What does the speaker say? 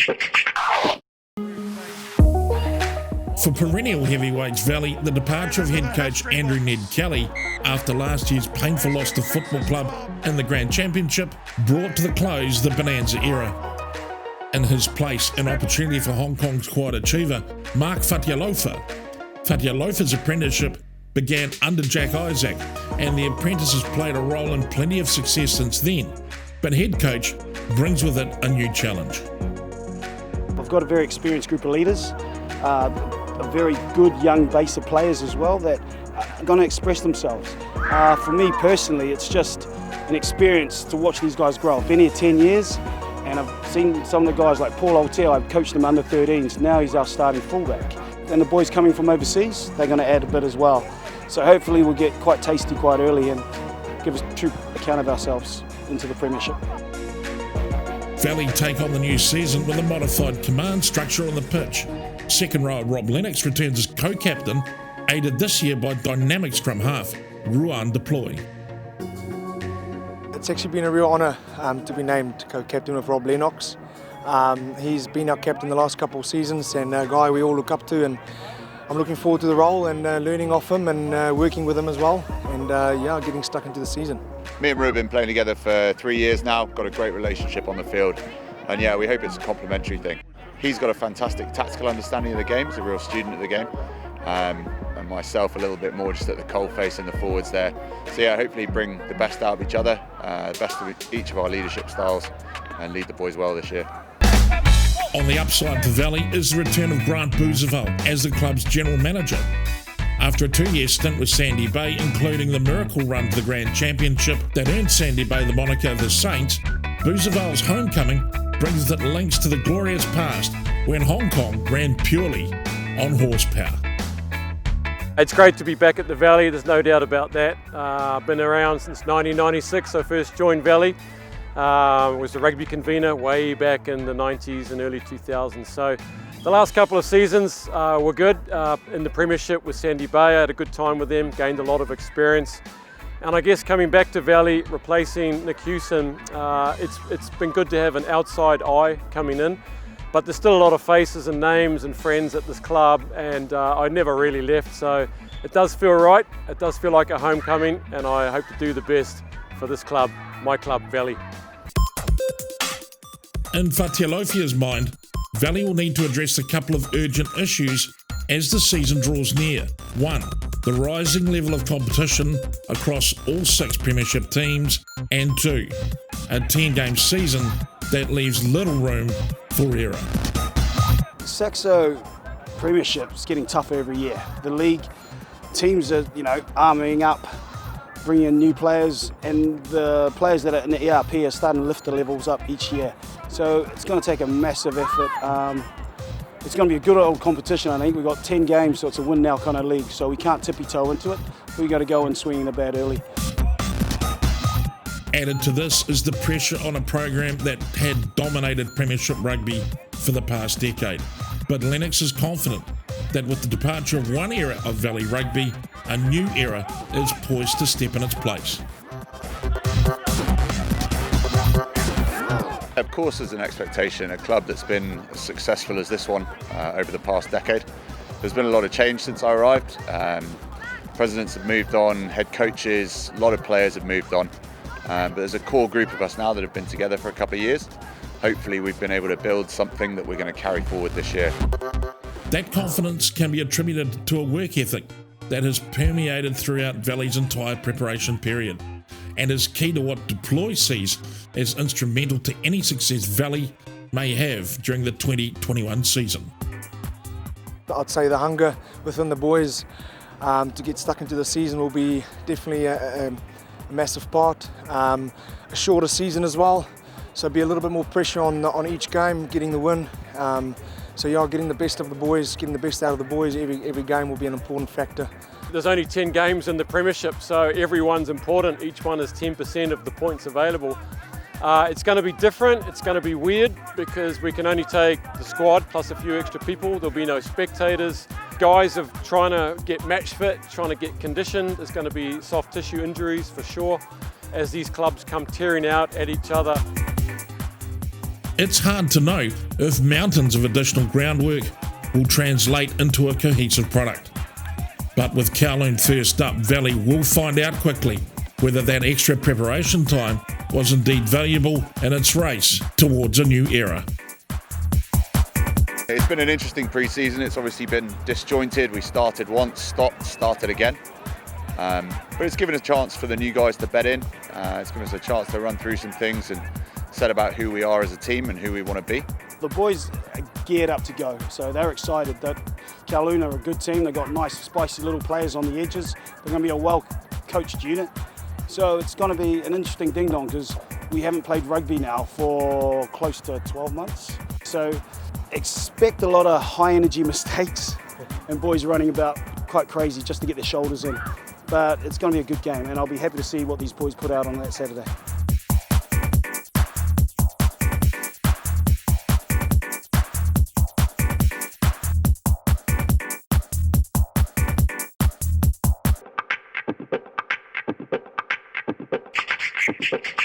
For perennial heavyweights Valley, the departure of head coach Andrew Ned Kelly after last year's painful loss to Football Club in the Grand Championship brought to the close the Bonanza era. In his place, an opportunity for Hong Kong's quiet achiever, Mark Fatialofa. Fatialofa's apprenticeship began under Jack Isaac, and the apprentice has played a role in plenty of success since then. But head coach brings with it a new challenge. I've got a very experienced group of leaders, a very good young base of players as well that are going to express themselves. For me personally, it's just an experience to watch these guys grow. I've been here 10 years and I've seen some of the guys like Paul Altea. I've coached him under 13s, now he's our starting fullback. And the boys coming from overseas, they're going to add a bit as well. So hopefully we'll get quite tasty quite early and give us a true account of ourselves into the Premiership. Valley take on the new season with a modified command structure on the pitch. Second rower Rob Lennox returns as co-captain, aided this year by dynamic scrum half Ruan Deploy. It's actually been a real honour to be named co-captain with Rob Lennox. He's been our captain the last couple of seasons and a guy we all look up to, and I'm looking forward to the role and learning off him and working with him as well, and getting stuck into the season. Me and Ru have been playing together for 3 years now, got a great relationship on the field, and we hope it's a complementary thing. He's got a fantastic tactical understanding of the game, he's a real student of the game, and myself a little bit more just at the coalface and the forwards there. So hopefully bring the best out of each other, the best of each of our leadership styles, and lead the boys well this year. On the upside for Valley is the return of Grant Bouzeveld as the club's general manager. After a 2-year stint with Sandy Bay, including the miracle run to the Grand Championship that earned Sandy Bay the moniker of the Saints, Bouzeveld's homecoming brings with it links to the glorious past when Hong Kong ran purely on horsepower. It's great to be back at the Valley, there's no doubt about that. I've been around since 1996, I first joined Valley. Was the rugby convener way back in the 90s and early 2000s. So the last couple of seasons were good. In the Premiership with Sandy Bay, I had a good time with them, gained a lot of experience. And I guess coming back to Valley, replacing Nick Hewson, it's been good to have an outside eye coming in. But there's still a lot of faces and names and friends at this club, and I never really left. So it does feel right, it does feel like a homecoming, and I hope to do the best for this club, my club, Valley. In Fatialofia's mind, Valley will need to address a couple of urgent issues as the season draws near. 1. The rising level of competition across all 6 Premiership teams, and 2. A 10-game season that leaves little room for error. Saxo Premiership is getting tougher every year. The league teams are, arming up, bringing in new players, and the players that are in the ERP are starting to lift the levels up each year. So it's going to take a massive effort. It's going to be a good old competition, I think. We've got 10 games, so it's a win now kind of league. So we can't tippy-toe into it. We've got to go and swing the bat early. Added to this is the pressure on a program that had dominated Premiership rugby for the past decade. But Lennox is confident that with the departure of one era of Valley rugby, a new era is poised to step in its place. Of course, there's an expectation, a club that's been as successful as this one over the past decade. There's been a lot of change since I arrived. Presidents have moved on, head coaches, a lot of players have moved on. But there's a core group of us now that have been together for a couple of years. Hopefully we've been able to build something that we're going to carry forward this year. That confidence can be attributed to a work ethic that has permeated throughout Valley's entire preparation period and is key to what Deploy sees as instrumental to any success Valley may have during the 2021 season. I'd say the hunger within the boys to get stuck into the season will be definitely a massive part. A shorter season as well, so be a little bit more pressure on each game, getting the win. Getting the best of the boys, getting the best out of the boys, every game will be an important factor. There's only 10 games in the Premiership, so everyone's important. Each one is 10% of the points available. It's going to be different, it's going to be weird because we can only take the squad plus a few extra people. There'll be no spectators. Guys are trying to get match fit, trying to get conditioned. There's going to be soft tissue injuries for sure as these clubs come tearing out at each other. it's hard to know if mountains of additional groundwork will translate into a cohesive product. But with Kowloon first up, Valley will find out quickly whether that extra preparation time was indeed valuable in its race towards a new era. It's been an interesting pre-season. It's obviously been disjointed. We started once, stopped, started again. But it's given us a chance for the new guys to bed in. It's given us a chance to run through some things and set about who we are as a team and who we want to be. The boys are geared up to go, so they're excited that Kowloon are a good team. They've got nice, spicy little players on the edges. They're going to be a well-coached unit. So it's going to be an interesting ding-dong because we haven't played rugby now for close to 12 months. So expect a lot of high-energy mistakes and boys running about quite crazy just to get their shoulders in. But it's going to be a good game, and I'll be happy to see what these boys put out on that Saturday. Thank you.